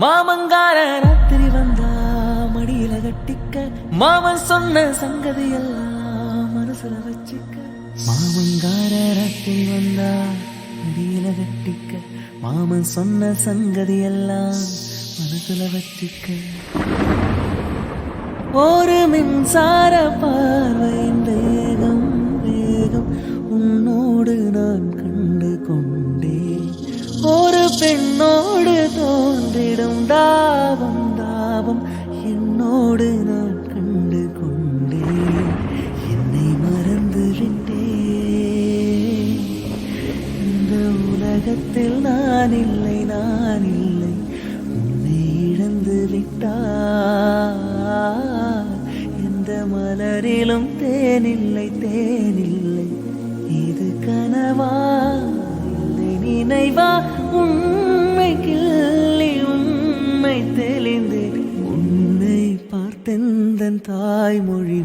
மாமங்கார ராத்திரி வந்தா மடியில கட்டிக்க மாமன் சொன்ன சங்கதி எல்லாம் மனசுல வச்சுக்க. மாமங்கார ராத்திரி வந்தா மடியில கட்டிக்க மாமன் சொன்ன சங்கதி எல்லாம் மனசுல வச்சுக்க. ஒரு மின்சார பார்வையின் வேகம் வேகம் உன்னோடு நான் கண்டு கொண்டேன். ஒரு பெண்ணோடு தோன்றிடும் தாபம் தாபம் என்னோடு நான் கண்டு கொண்டேன். என்னை மறந்து விட்டேன். இந்த உலகத்தில் நான் இல்லை நான் இல்லை உன்னை இழந்து விட்டார். எந்த மலரிலும் தேனில்லை தேனில்லை இது கனவா இல்லை நினைவா. உண்மை கிள்ளி உண்மை தெளிந்து உன்னை பார்த்தெந்தன் தாய்மொழி